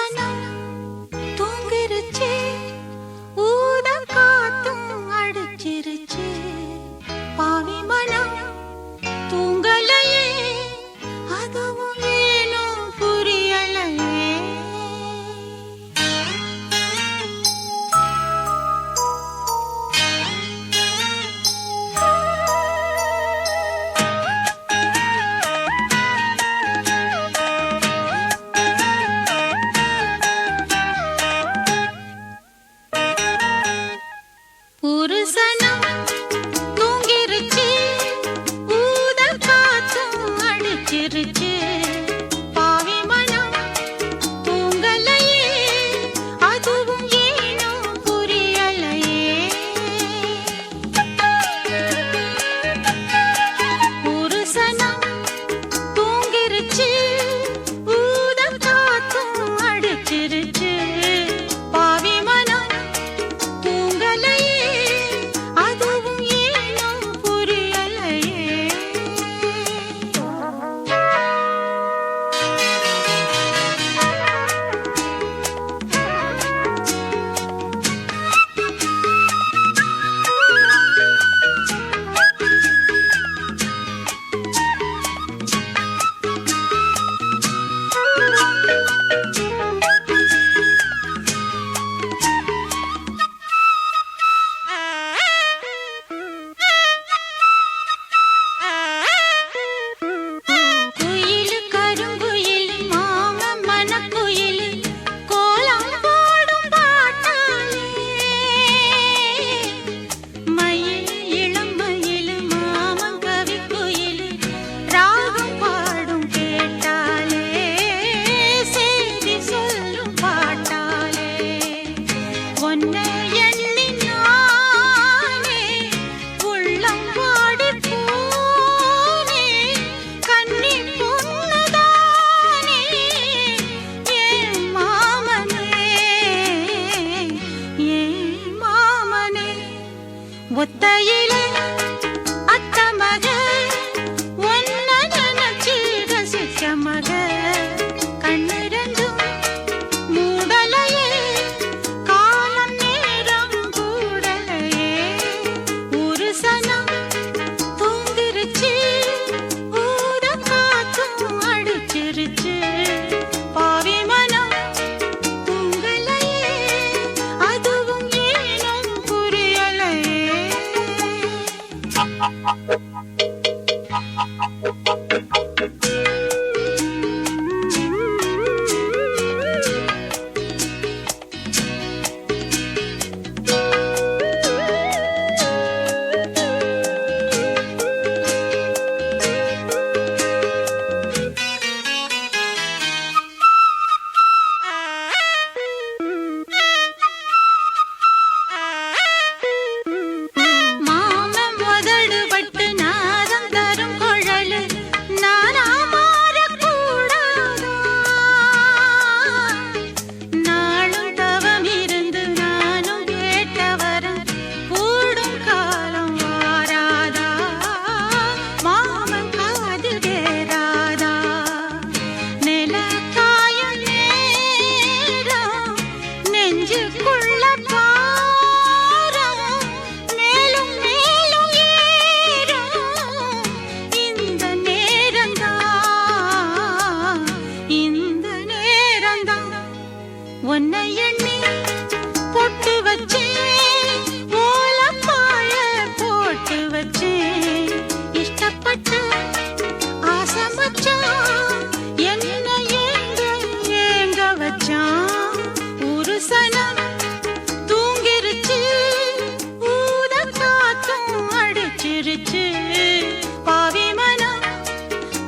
சனம் தூங்கிருச்சு, ஊத காத்தும் அடிச்சிருச்சு. பாவி மனம் தூங்கலையே, அதுவும் ஏனோ புரியலையே. ஒரு சனம் தூங்கிருச்சு, ஊத காத்தும் அடிச்சிருச்சு. பாவி மனம் தூங்கலையே, அதுவும் ஏனோ புரியலையே. ஒரு சனம் தூங்கிருச்சு, ஊத காத்தும் அடிச்சிருச்சு. பாவி மனம் தூங்கலையே, அதுவும் ஏனோ புரியலையே. குயிலு கருங்குயிலு மாமன் மனக்குயிலு கோலம் போடும் பாட்டாலே. மயில் இளம் மயிலு மாமன் கவிக்குயிலு ராகம் பாடும் கேட்டாலே. செய்தி சொல்லும் பாட்டாலே. ஒன்னை எண்ணி நானே உள்ளம் வாடிப் போனே. கன்னி பொண்ணுதானே என் மாமனே, என் மாமனே. ஒத்தையிலே அத்த மக, ஒன்ன நினைச்சு ரசிச்ச மக. கண்ணிரண்டும் மூடலையே, காலம் நேரம் கூடலையே. ஒரு சனம் தூங்கிருச்சு, ஊத காத்தும் அடிச்சிருச்சு. பாவி மனம் தூங்கலையே, அதுவும் ஏனோ புரியலையே. மாமன் முதடு பட்டு நாதம் தரும் குழலு நானா மாறக்கூடாதா? நாளும் தவம் இருந்து நானும் கேட்ட வரம் கூடும் காலம் வாராதா? மாமன் காது வேறாதா? நில காயும் நேரம் நெஞ்சுக்குள்ள பாரம் மேலும் மேலும் ஏறும். இந்த நேரம்தான், இந்த நேரம்தான். உன்னை எண்ணி பொட்டு வச்சேன், ஓலப்பாய போட்டு வச்சேன். இஷ்டப்பட்டு ஆசை மச்சான் என்ன ஏங்க ஏங்க வச்சான். ஒரு சனம் தூங்கிருச்சு, ஊத காத்தும் அடிச்சிருச்சு. பாவி மனம்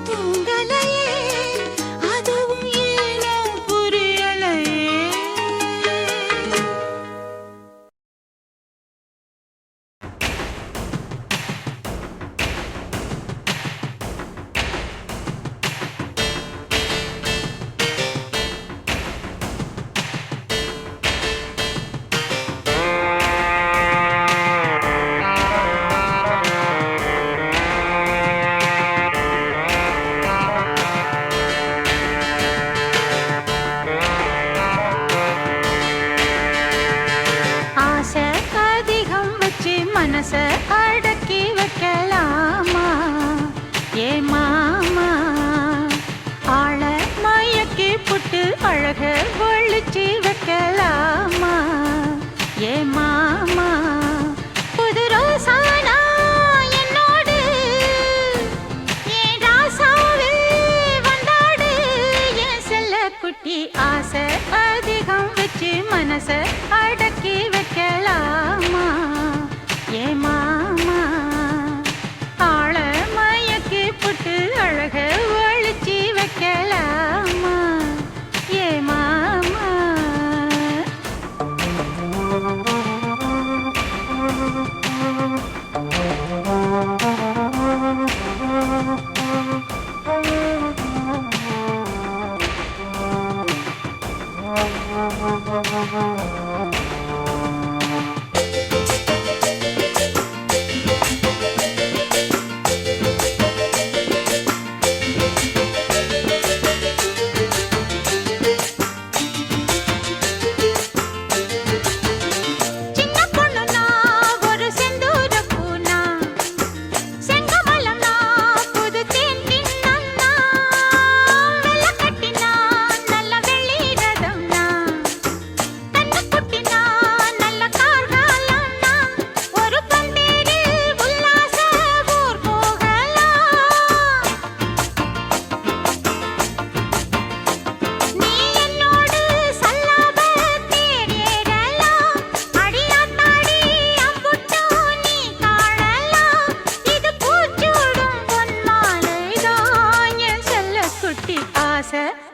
தூங்கலையே, அதுவும் ஏனோ புரியலையே. மனச அடக்கி வைக்கலாமா ஏ மாமா ஆள மயக்கி புட்டு அழக ஒழிச்சு வைக்கலாமா ஏ மாமா புது ரோசானா என்னோடு ஏன் ராசாவே வந்தாடு என் செல்ல குட்டி ஆசை அதிகம் வச்சு மனச அடக்கி வைக்கலாமா ஏ மாமா ஆள மயக்கி புட்டு அழக ஒழிச்சு வைக்கலாமா ஏ மாமா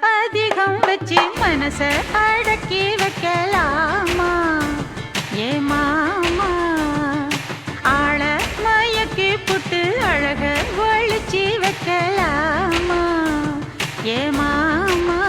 அதிகம் வச்சு மனச அடக்கி வைக்கலாமா ஏ மாமா ஆள மயக்கி புட்டு அழக ஒழிச்சு வைக்கலாமா ஏ மாமா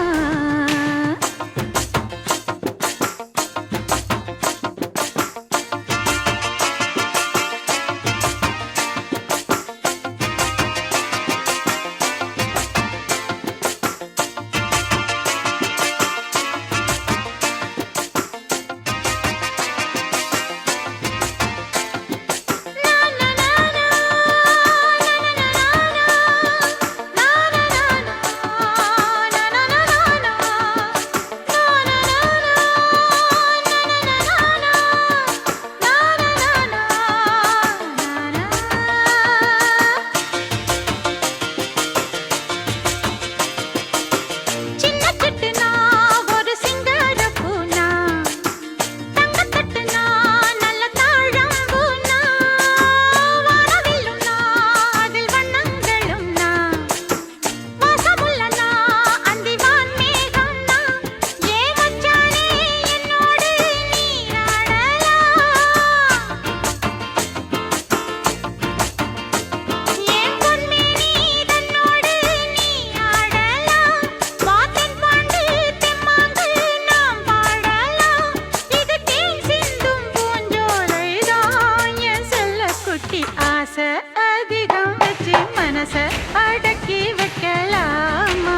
அதிகம் வச்சு மனச அடக்கி வைக்கலாமா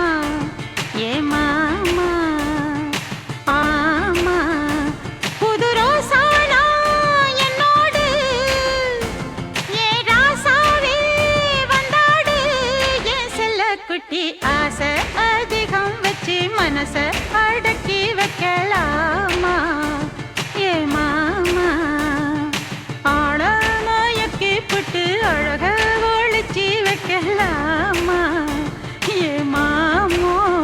ஏ மாமா ஆமா புது ரோசானா என்னோடு ஏன் ராசாவே வந்தாடு என் செல்ல குட்டி ஆசை அதிகம் வச்சு மனச அடக்கி வைக்கலாமா ஏ மாமா ஆள புட்டு அழக ஒழிச்சு வைக்கலாமா ஏ மாமோய்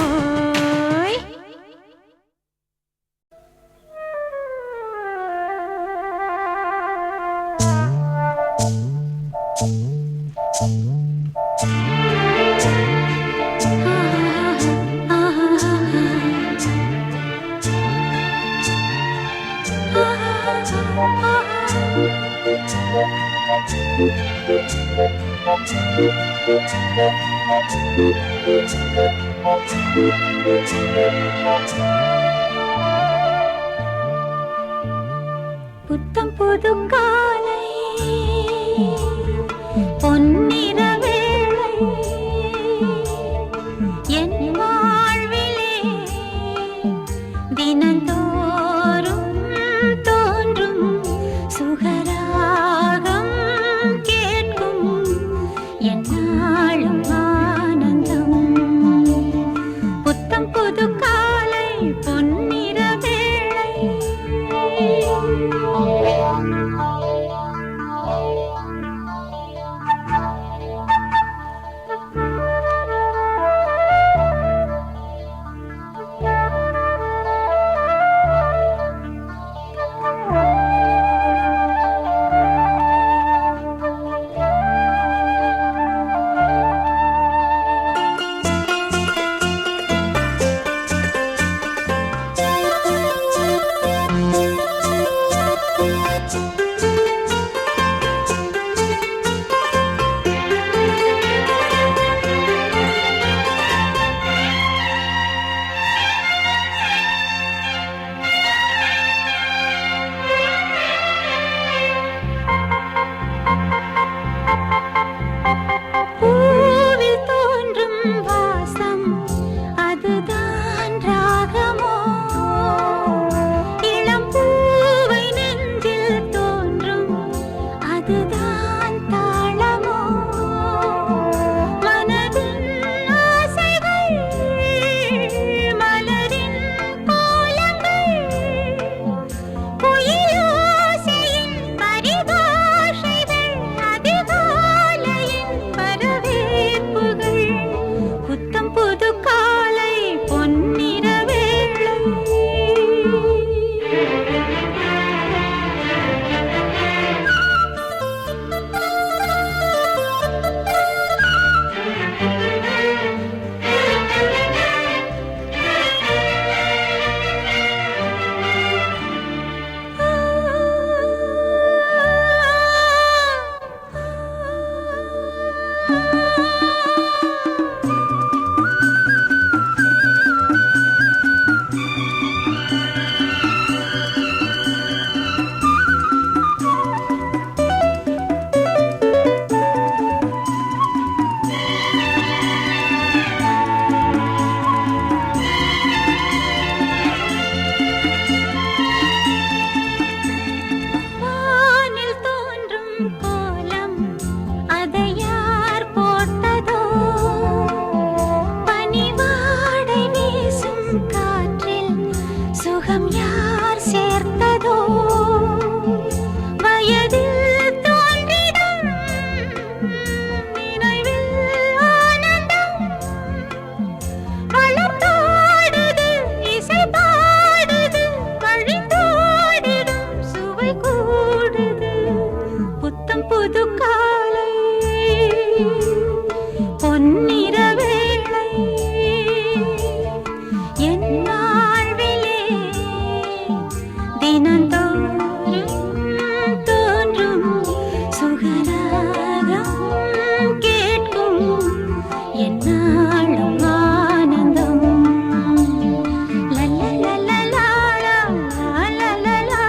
புத்தம் புது காலை பொன்னிற வேளை என் வாழ்விலே தினந்தோறும் தோன்றும் சுகராக சுகம் யார் சேர்த்ததோ வயதில் தோன்றிடும் நினைவில் ஆனந்தம் வளர்த்தோடுது இசை பாடுது வழிந்தோடிடும் சுவை கூடுது புத்தம் புது காலை பொன்னிற வேளை என் வாழ்விலே தினந்தோறும் தோன்றும் சுகராகம் கேட்கும் என்னாலும் ஆனந்தம் லல்லலலலலா, லல்லலலா.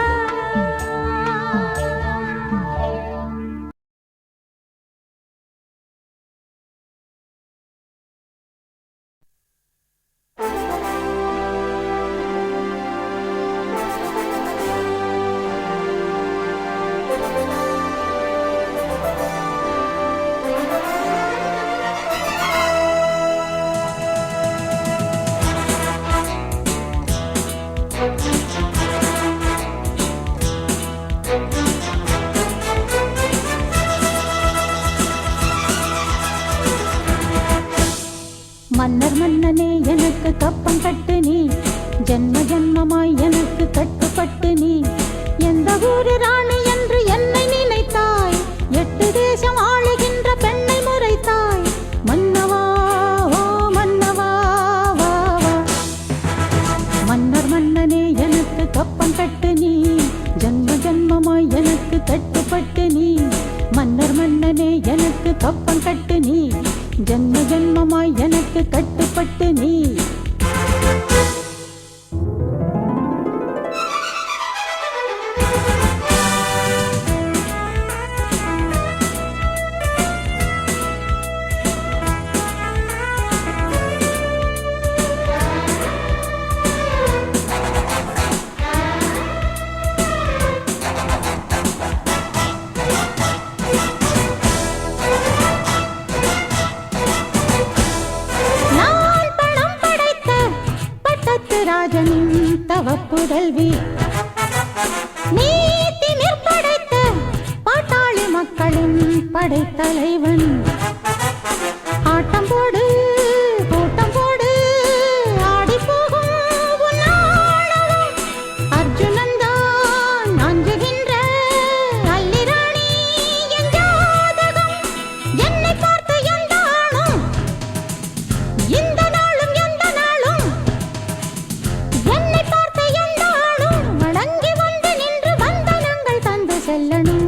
மன்னர் மன்னனே எனக்கு கப்பம் கட்டு நீ ஜென்ம ஜென்மமாய் எனக்கு கட்டுப்பட்டு நீ எந்த ஊரு ராணி என்று என்னை நினைத்தாய் 8 தேசம் ஆளுகின்ற பெண்ணை முறைத்தாய் மன்னவா ஓ மன்னவா வா வா மன்னர் மன்னனே எனக்கு கப்பம் கட்டு நீ ஜென்ம ஜென்மமாய் எனக்கு கட்டுப்பட்டு நீ மன்னர் மன்னனே எனக்கு கப்பம் கட்டு நீ ஜென்ம ஜென்மமாய் எனக்கு கட்டுப்பட்டு நீ நான் பணம் படைத்த பட்டத்து ராஜனின் தவப்புதல்வி நீ திமிர் படைத்த பாட்டாளி மக்களின் படைத்தலைவன் ஆட்டம் போடு கூட்டம் போடு ஆடி போகும் உன் ஆணவம் அர்ஜுனன் தான் அஞ்சுகின்ற அல்லிராணி என் ஜாதகம் என்னை பார்த்து எந்த ஆணும் இந்த நாளும் எந்த நாளும் என்னை பார்த்து எந்த ஆணும் வணங்கி வந்து நின்று வந்தனங்கள் தந்து செல்லணும்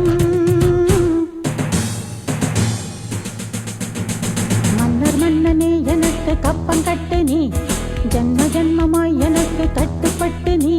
மன்னர் மன்னனே எனக்கு கப்பம் கட்டு நீ ஜென்ம ஜென்மமாய் எனக்கு கட்டுப்பட்டு நீ